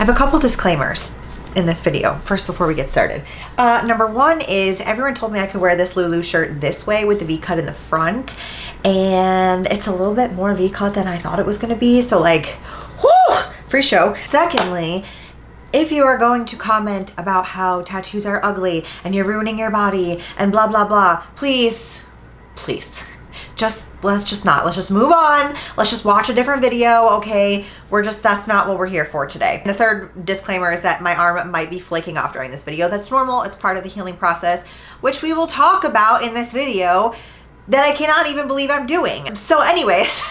I have a couple disclaimers in this video. First, before we get started. Number one is everyone told me I could wear this Lulu shirt this way with the V-cut in the front, and it's a little bit more V-cut than I thought it was gonna be, so like, whoo, free show. Secondly, if you are going to comment about how tattoos are ugly and you're ruining your body and blah, blah, blah, please, let's just move on. Let's just watch a different video, okay? That's not what we're here for today. The third disclaimer is that my arm might be flaking off during this video. That's normal, it's part of the healing process, which we will talk about in this video that I cannot even believe I'm doing. So anyways,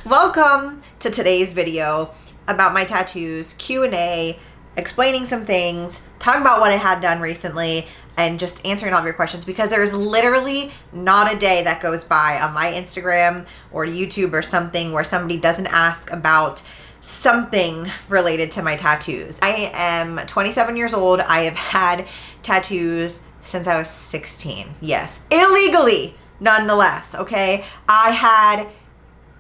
welcome to today's video about my tattoos, Q&A, explaining some things, talking about what I had done recently, and just answering all of your questions, because there's literally not a day that goes by on my Instagram or YouTube or something where somebody doesn't ask about something related to my tattoos. I am 27 years old. I have had tattoos since I was 16. Yes, illegally, nonetheless, okay?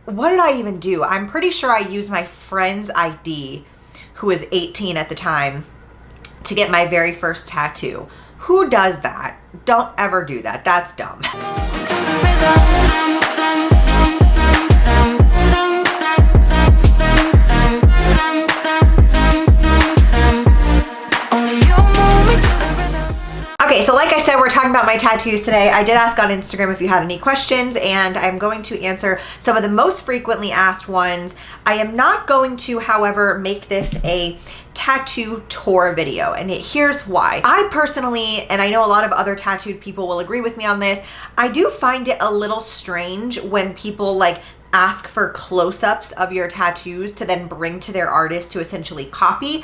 What did I even do? I'm pretty sure I used my friend's ID, who was 18 at the time, to get my very first tattoo. Who does that? Don't ever do that. That's dumb. Okay, so like I said, we're talking about my tattoos today. I did ask on Instagram if you had any questions, and I'm going to answer some of the most frequently asked ones. I am not going to, however, make this a tattoo tour video, and here's why. I personally, and I know a lot of other tattooed people will agree with me on this, I do find it a little strange when people like ask for close-ups of your tattoos to then bring to their artist to essentially copy.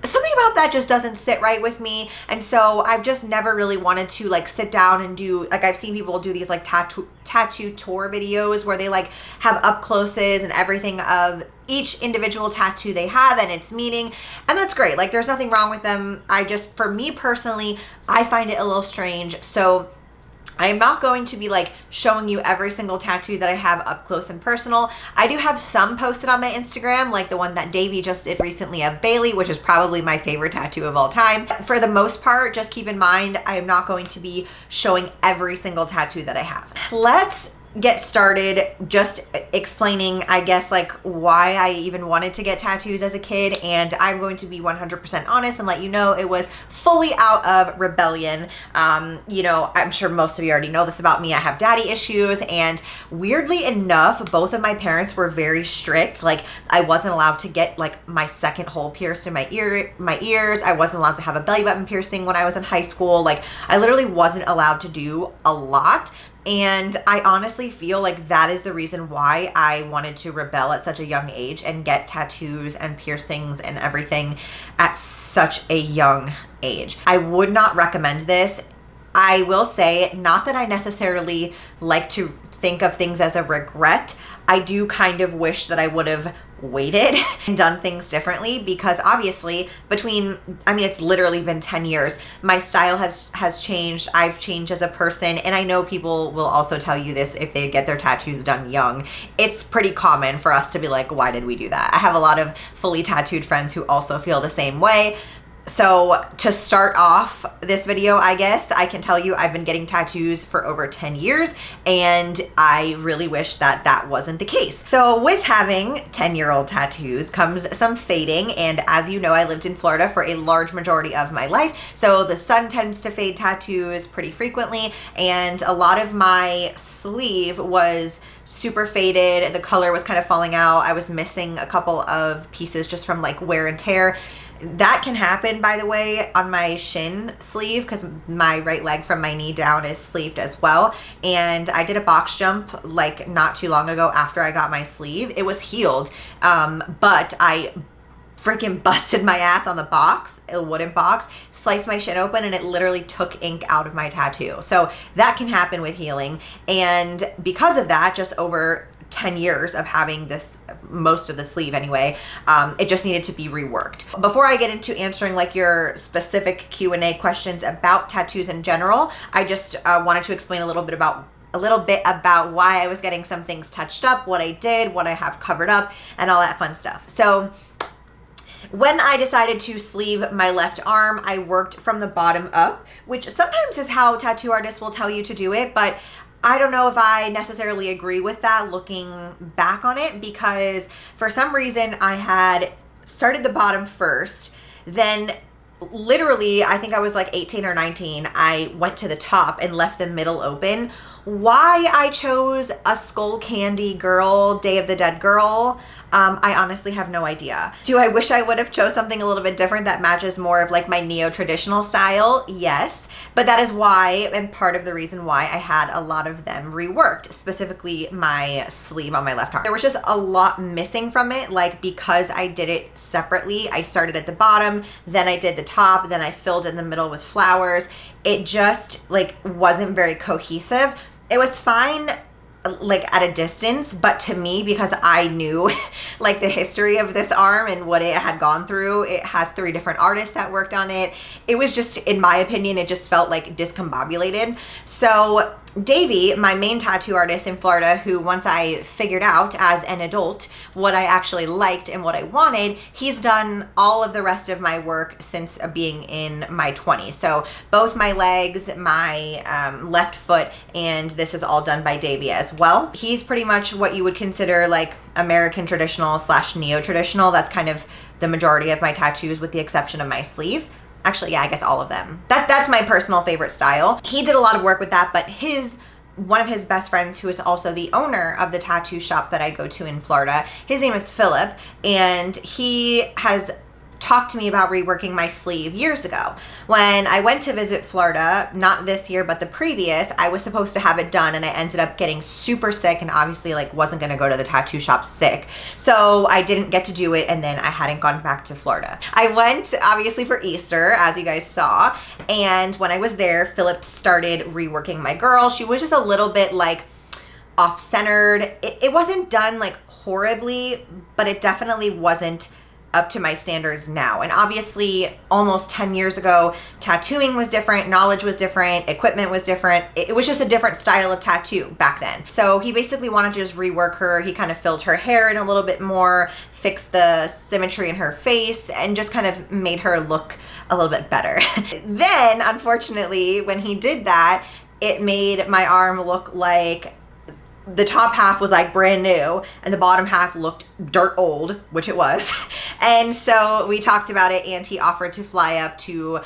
Something about that just doesn't sit right with me, and so I've just never really wanted to like sit down and do, like, I've seen people do these like tattoo tour videos where they like have up closes and everything of each individual tattoo they have and its meaning, and that's great. Like, there's nothing wrong with them. For me personally, I find it a little strange, so I am not going to be like showing you every single tattoo that I have up close and personal. I do have some posted on my Instagram, like the one that Davey just did recently of Bailey, which is probably my favorite tattoo of all time. For the most part, just keep in mind, I am not going to be showing every single tattoo that I have. Let's get started just explaining, I guess, like why I even wanted to get tattoos as a kid, and I'm going to be 100% honest and let you know it was fully out of rebellion. You know, I'm sure most of you already know this about me. I have daddy issues, and weirdly enough, both of my parents were very strict. Like, I wasn't allowed to get like my second hole pierced in my ears. I wasn't allowed to have a belly button piercing when I was in high school. Like, I literally wasn't allowed to do a lot. And I honestly feel like that is the reason why I wanted to rebel at such a young age and get tattoos and piercings and everything at such a young age. I would not recommend this. I will say, not that I necessarily like to think of things as a regret. I do kind of wish that I would have waited and done things differently, because obviously it's literally been 10 years. My style has changed. I've changed as a person, and I know people will also tell you this if they get their tattoos done young. It's pretty common for us to be like, why did we do that? I have a lot of fully tattooed friends who also feel the same way. So to start off this video, I guess I can tell you I've been getting tattoos for over 10 years, and I really wish that that wasn't the case. So with having 10-year-old tattoos comes some fading, and as you know, I lived in Florida for a large majority of my life, so the sun tends to fade tattoos pretty frequently, and a lot of my sleeve was super faded. The color was kind of falling out. I was missing a couple of pieces just from like wear and tear. That can happen, by the way, on my shin sleeve, because my right leg from my knee down is sleeved as well. And I did a box jump like not too long ago after I got my sleeve. It was healed, but I freaking busted my ass on the box, a wooden box, sliced my shin open, and it literally took ink out of my tattoo. So that can happen with healing. And because of that, just over 10 years of having this, most of the sleeve anyway, it just needed to be reworked. Before I get into answering like your specific Q&A questions about tattoos in general, I just wanted to explain a little bit about why I was getting some things touched up, what I did, what I have covered up, and all that fun stuff. So When I decided to sleeve my left arm, I worked from the bottom up, which sometimes is how tattoo artists will tell you to do it, but I don't know if I necessarily agree with that looking back on it, because for some reason I had started the bottom first, then literally, I think I was like 18 or 19, I went to the top and left the middle open. Why I chose a skull candy girl, Day of the Dead girl, I honestly have no idea. Do I wish I would have chose something a little bit different that matches more of like my neo-traditional style? Yes, but that is why, and part of the reason why I had a lot of them reworked, specifically my sleeve on my left arm. There was just a lot missing from it, like because I did it separately. I started at the bottom, then I did the top, then I filled in the middle with flowers. It just like wasn't very cohesive. It was fine like at a distance, but to me, because I knew like the history of this arm and what it had gone through, it has 3 different artists that worked on it. It was just, in my opinion, it just felt like discombobulated. So Davey, my main tattoo artist in Florida, who once I figured out as an adult what I actually liked and what I wanted, he's done all of the rest of my work since being in my 20s. So both my legs, my left foot, and this is all done by Davey as well. He's pretty much what you would consider like American traditional / neo-traditional. That's kind of the majority of my tattoos with the exception of my sleeve. Actually, yeah, I guess all of them. That's my personal favorite style. He did a lot of work with that, but one of his best friends, who is also the owner of the tattoo shop that I go to in Florida, his name is Philip, and he has talked to me about reworking my sleeve years ago. When I went to visit Florida, not this year, but the previous, I was supposed to have it done and I ended up getting super sick and obviously like wasn't gonna go to the tattoo shop sick. So I didn't get to do it, and then I hadn't gone back to Florida. I went obviously for Easter, as you guys saw, and when I was there, Philip started reworking my girl. She was just a little bit like off-centered. It wasn't done like horribly, but it definitely wasn't up to my standards now. And obviously almost 10 years ago, tattooing was different, knowledge was different, equipment was different. It was just a different style of tattoo back then. So he basically wanted to just rework her. He kind of filled her hair in a little bit more, fixed the symmetry in her face, and just kind of made her look a little bit better. Then, unfortunately, when he did that, it made my arm look like the top half was like brand new and the bottom half looked dirt old, which it was. And so we talked about it, and he offered to fly up to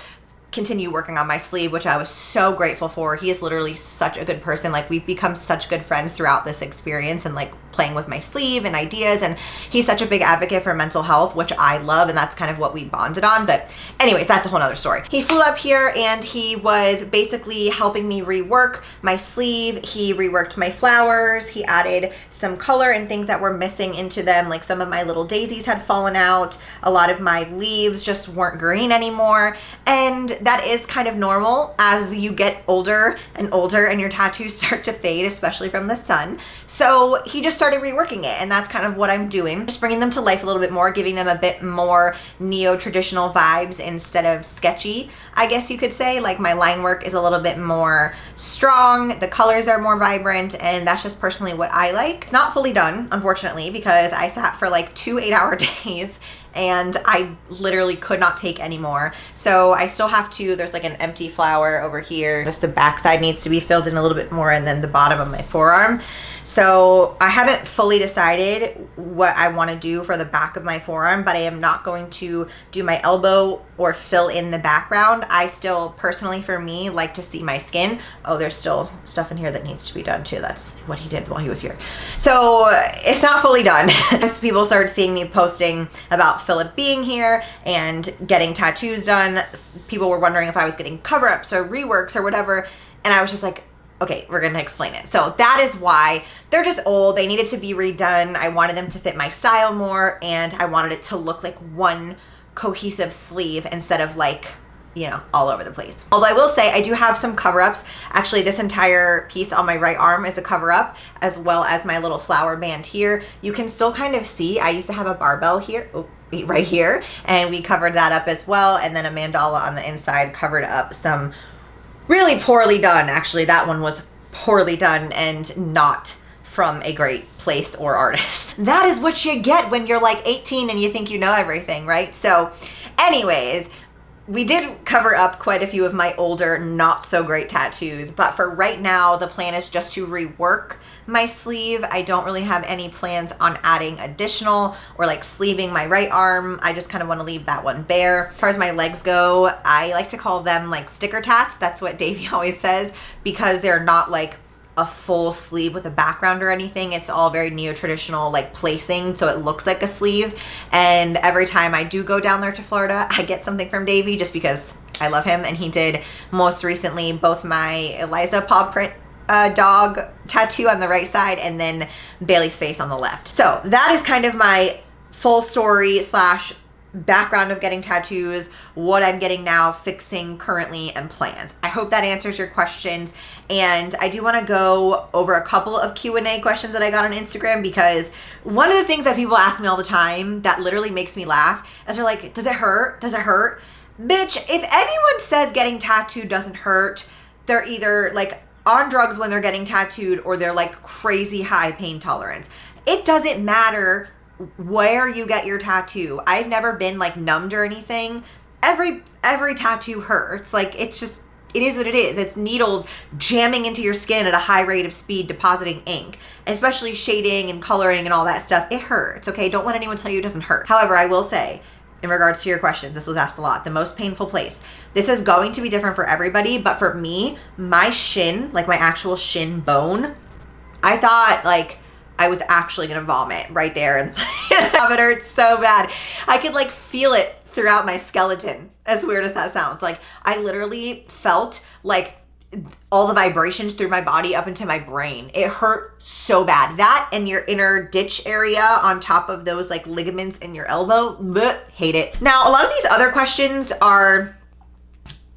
continue working on my sleeve, which I was so grateful for. He is literally such a good person. Like, we've become such good friends throughout this experience and like playing with my sleeve and ideas, and he's such a big advocate for mental health, which I love, and that's kind of what we bonded on. But anyways, that's a whole nother story. He flew up here and he was basically helping me rework my sleeve. He reworked my flowers. He added some color and things that were missing into them, like some of my little daisies had fallen out. A lot of my leaves just weren't green anymore, and that is kind of normal as you get older and older and your tattoos start to fade, especially from the sun. So he just started reworking it, and that's kind of what I'm doing. Just bringing them to life a little bit more, giving them a bit more neo-traditional vibes instead of sketchy, I guess you could say. Like, my line work is a little bit more strong, the colors are more vibrant, and that's just personally what I like. It's not fully done, unfortunately, because I sat for like 2 8-hour days and I literally could not take any more. So I still have to, there's like an empty flower over here. Just the backside needs to be filled in a little bit more, and then the bottom of my forearm. So I haven't fully decided what I want to do for the back of my forearm, but I am not going to do my elbow or fill in the background. I still, personally for me, like to see my skin. Oh, there's still stuff in here that needs to be done too. That's what he did while he was here. So it's not fully done. Once people started seeing me posting about Philip being here and getting tattoos done, people were wondering if I was getting cover-ups or reworks or whatever, and I was just like, okay, we're gonna explain it. So that is why. They're just old, they needed to be redone. I wanted them to fit my style more, and I wanted it to look like one cohesive sleeve instead of like, you know, all over the place. Although I will say I do have some cover-ups. Actually, this entire piece on my right arm is a cover-up, as well as my little flower band here. You can still kind of see, I used to have a barbell here, right here, and we covered that up as well, and then a mandala on the inside covered up some really poorly done. Actually, that one was poorly done and not from a great place or artist. That is what you get when you're like 18 and you think you know everything, right? So anyways, we did cover up quite a few of my older, not so great tattoos, but for right now, the plan is just to rework my sleeve. I don't really have any plans on adding additional or like sleeving my right arm. I just kind of want to leave that one bare. As far as my legs go, I like to call them like sticker tats. That's what Davey always says, because they're not like a full sleeve with a background or anything. It's all very neo-traditional like placing, so it looks like a sleeve. And every time I do go down there to Florida, I get something from Davey just because I love him. And he did most recently both my Eliza paw print dog tattoo on the right side and then Bailey's face on the left. So that is kind of my full story slash background of getting tattoos, what I'm getting now, fixing currently, and plans. I hope that answers your questions. And I do want to go over a couple of Q&A questions that I got on Instagram, because one of the things that people ask me all the time that literally makes me laugh is they're like, does it hurt? Does it hurt? Bitch, if anyone says getting tattooed doesn't hurt, they're either like on drugs when they're getting tattooed or they're like crazy high pain tolerance. It doesn't matter where you get your tattoo. I've never been like numbed or anything. Every tattoo hurts. Like it is what it is. It's needles jamming into your skin at a high rate of speed, depositing ink, especially shading and coloring and all that stuff. It hurts, okay? Don't let anyone tell you it doesn't hurt. However, I will say, in regards to your questions, this was asked a lot, the most painful place. This is going to be different for everybody, but for me, my shin, like my actual shin bone, I thought like I was actually gonna vomit right there, and it hurt so bad. I could like feel it throughout my skeleton, as weird as that sounds. Like I literally felt like all the vibrations through my body up into my brain. It hurt so bad. That and your inner ditch area on top of those like ligaments in your elbow, bleh, hate it. Now, a lot of these other questions are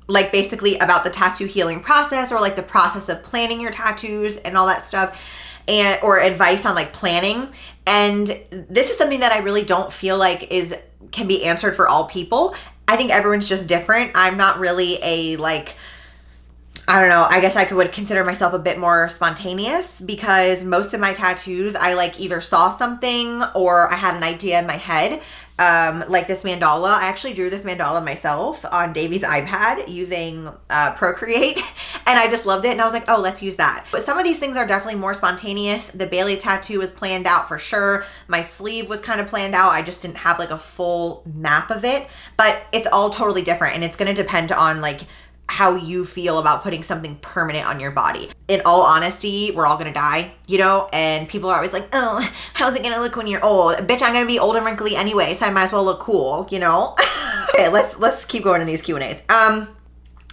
like basically about the tattoo healing process, or like the process of planning your tattoos and all that stuff, and or advice on like planning. And this is something that I really don't feel like can be answered for all people. I think everyone's just different. I'm not really a like, I don't know, I guess I would consider myself a bit more spontaneous, because most of my tattoos, I like either saw something or I had an idea in my head. Like this mandala, I actually drew this mandala myself on Davey's iPad using Procreate, and I just loved it, and I was like, oh, let's use that. But some of these things are definitely more spontaneous. The Bailey tattoo was planned out for sure. My sleeve was kind of planned out. I just didn't have like a full map of it, but it's all totally different, and it's going to depend on like how you feel about putting something permanent on your body. In all honesty, we're all gonna die, you know? And people are always like, oh, how's it gonna look when you're old? Bitch, I'm gonna be old and wrinkly anyway, so I might as well look cool, you know? Okay, let's keep going in these Q&As.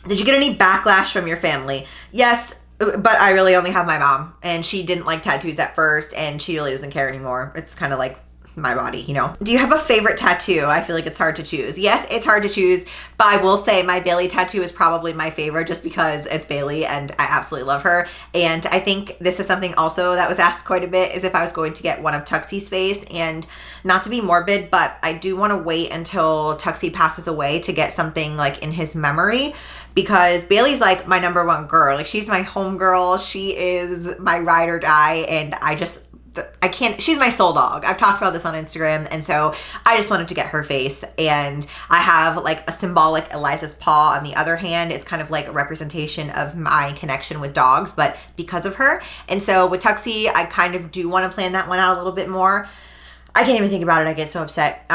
Did you get any backlash from your family? Yes, but I really only have my mom, and she didn't like tattoos at first, and she really doesn't care anymore. It's kind of like my body, you know? Do you have a favorite tattoo? I feel like it's hard to choose. Yes, it's hard to choose, but I will say my Bailey tattoo is probably my favorite, just because it's Bailey and I absolutely love her. And I think this is something also that was asked quite a bit, is if I was going to get one of Tuxie's face. And not to be morbid, but I do want to wait until Tuxie passes away to get something like in his memory, because Bailey's like my number one girl. Like she's my home girl. She is my ride or die, and she's my soul dog. I've talked about this on Instagram, and so I just wanted to get her face. And I have like a symbolic Eliza's paw on the other hand. It's kind of like a representation of my connection with dogs, but because of her. And so with Tuxie, I kind of do want to plan that one out a little bit more. I can't even think about it. I get so upset.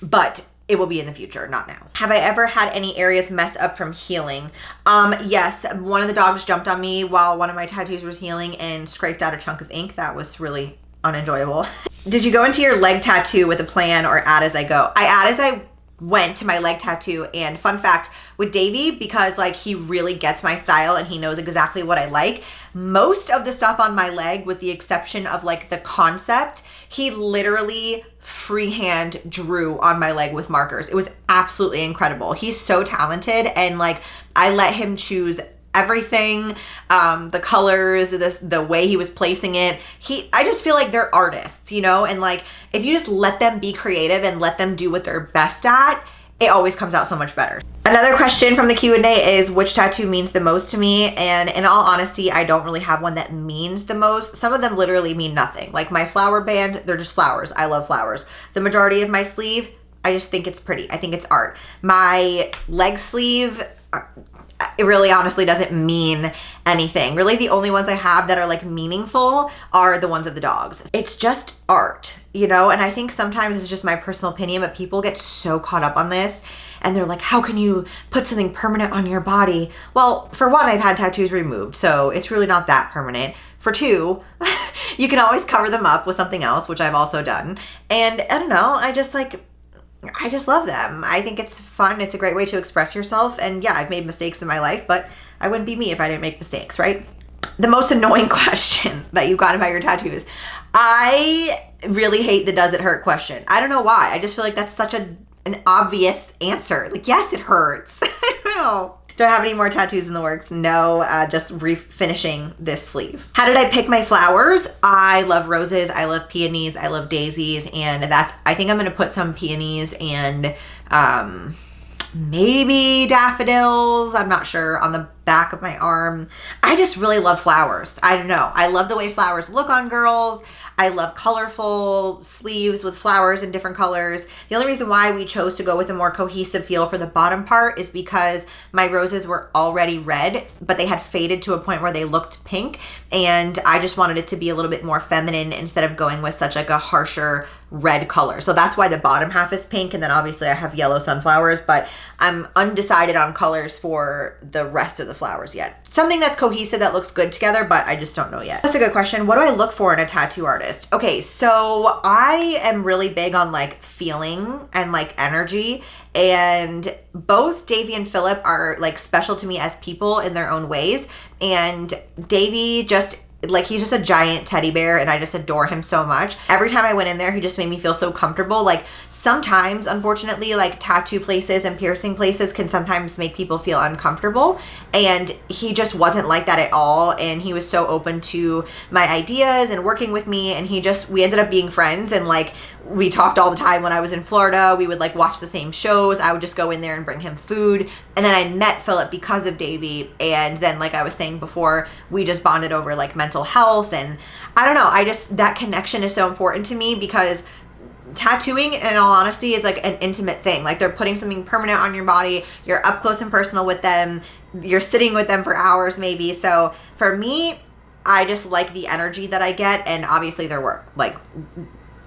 But it will be in the future, not now. Have I ever had any areas mess up from healing? Yes, one of the dogs jumped on me while one of my tattoos was healing and scraped out a chunk of ink. That was really unenjoyable. Did you go into your leg tattoo with a plan or add as I go? I add as I went to my leg tattoo. And fun fact with Davey, because like he really gets my style and he knows exactly what I like, most of the stuff on my leg, with the exception of like the concept, he literally freehand drew on my leg with markers. It was absolutely incredible. He's so talented, and like I let him choose everything, the colors, the way he was placing it. I just feel like they're artists, you know? And like if you just let them be creative and let them do what they're best at, it always comes out so much better. Another question from the Q&A is which tattoo means the most to me? And in all honesty, I don't really have one that means the most. Some of them literally mean nothing. Like my flower band, they're just flowers. I love flowers. The majority of my sleeve, I just think it's pretty. I think it's art. My leg sleeve, it really honestly doesn't mean anything. Really the only ones I have that are like meaningful are the ones of the dogs. It's just art, you know? And I think sometimes it's just my personal opinion, but people get so caught up on this and they're like, how can you put something permanent on your body? Well, for one, I've had tattoos removed, so it's really not that permanent. For two, you can always cover them up with something else, which I've also done. And I don't know, I just love them. I think it's fun. It's a great way to express yourself. And yeah, I've made mistakes in my life, but I wouldn't be me if I didn't make mistakes, right? The most annoying question that you've gotten about your tattoos. I really hate the does it hurt question. I don't know why. I just feel like that's such an obvious answer. Like, yes, it hurts. I don't know. Do I have any more tattoos in the works? No, just refinishing this sleeve. How did I pick my flowers? I love roses, I love peonies, I love daisies, and I think I'm gonna put some peonies and maybe daffodils, I'm not sure, on the back of my arm. I just really love flowers. I don't know. I love the way flowers look on girls. I love colorful sleeves with flowers in different colors. The only reason why we chose to go with a more cohesive feel for the bottom part is because my roses were already red, but they had faded to a point where they looked pink. And I just wanted it to be a little bit more feminine instead of going with such like a harsher red color. So that's why the bottom half is pink. And then obviously I have yellow sunflowers, but I'm undecided on colors for the rest of the flowers yet. Something that's cohesive that looks good together, but I just don't know yet. That's a good question. What do I look for in a tattoo artist? Okay, so I am really big on like feeling and like energy, and both Davey and Philip are like special to me as people in their own ways. And Davey he's just a giant teddy bear and I just adore him so much. Every time I went in there, he just made me feel so comfortable. Like sometimes, unfortunately, like tattoo places and piercing places can sometimes make people feel uncomfortable. And he just wasn't like that at all. And he was so open to my ideas and working with me. And we ended up being friends, and like we talked all the time when I was in Florida. We would like watch the same shows. I would just go in there and bring him food. And then I met Philip because of Davey. And then like I was saying before, we just bonded over like mental health. And I don't know, that connection is so important to me because tattooing, in all honesty, is like an intimate thing. Like they're putting something permanent on your body. You're up close and personal with them. You're sitting with them for hours maybe. So for me, I just like the energy that I get, and obviously their work. Like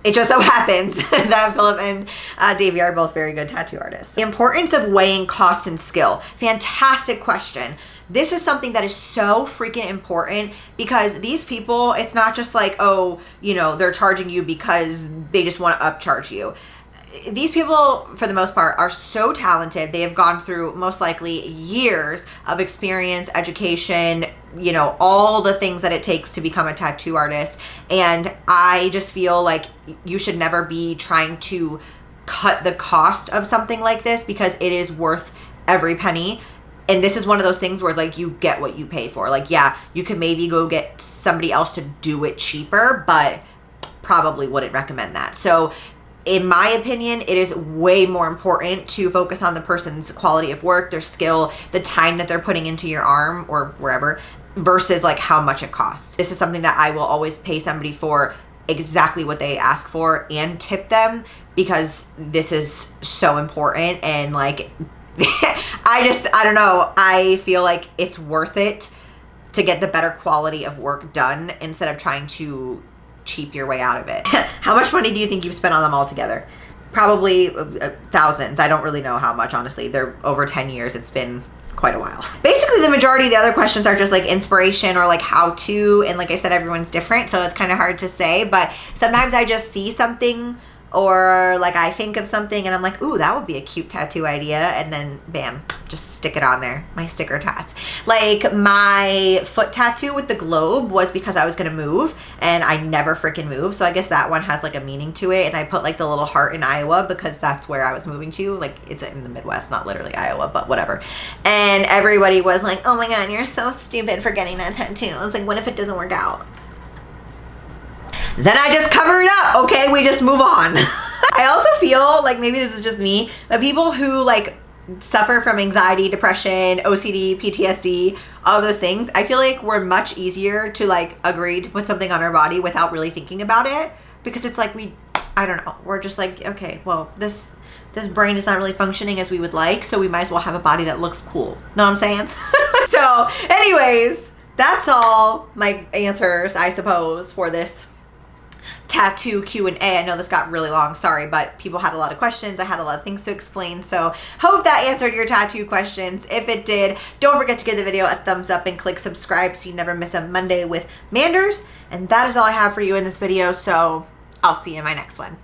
it just so happens that Philip and Davey are both very good tattoo artists. The importance of weighing cost and skill. Fantastic question. This is something that is so freaking important because these people, it's not just like, oh, you know, they're charging you because they just want to upcharge you. These people, for the most part, are so talented. They have gone through most likely years of experience, education, you know, all the things that it takes to become a tattoo artist. And I just feel like you should never be trying to cut the cost of something like this because it is worth every penny. And this is one of those things where it's like you get what you pay for. Like, yeah, you could maybe go get somebody else to do it cheaper, but probably wouldn't recommend that. So in my opinion, it is way more important to focus on the person's quality of work, their skill, the time that they're putting into your arm or wherever, versus like how much it costs. This is something that I will always pay somebody for exactly what they ask for and tip them because this is so important. And like, I don't know. I feel like it's worth it to get the better quality of work done instead of trying to cheap your way out of it. How much money do you think you've spent on them all together? Probably thousands. I don't really know how much, honestly. They're over 10 years. It's been quite a while. Basically, the majority of the other questions are just like inspiration or like how to, and like I said, everyone's different, so it's kind of hard to say, but sometimes I just see something or like I think of something and I'm like, ooh, that would be a cute tattoo idea, and then bam, just stick it on there. My sticker tats. Like my foot tattoo with the globe was because I was gonna move and I never freaking move, so I guess that one has like a meaning to it. And I put like the little heart in Iowa because that's where I was moving to. Like it's in the Midwest, not literally Iowa, but whatever. And everybody was like, oh my god, you're so stupid for getting that tattoo. I was like, what if it doesn't work out? Then I just cover it up. Okay, we just move on. I also feel like maybe this is just me, but people who like suffer from anxiety, depression, OCD, PTSD, all those things, I feel like we're much easier to like agree to put something on our body without really thinking about it, because it's like I don't know, we're just like, okay, well, this brain is not really functioning as we would like, so we might as well have a body that looks cool. Know what I'm saying? So anyways, that's all my answers, I suppose, for this tattoo Q&A. I know this got really long, sorry, but people had a lot of questions. I had a lot of things to explain, so hope that answered your tattoo questions. If it did, don't forget to give the video a thumbs up and click subscribe so you never miss a Monday with Manders. And that is all I have for you in this video, so I'll see you in my next one.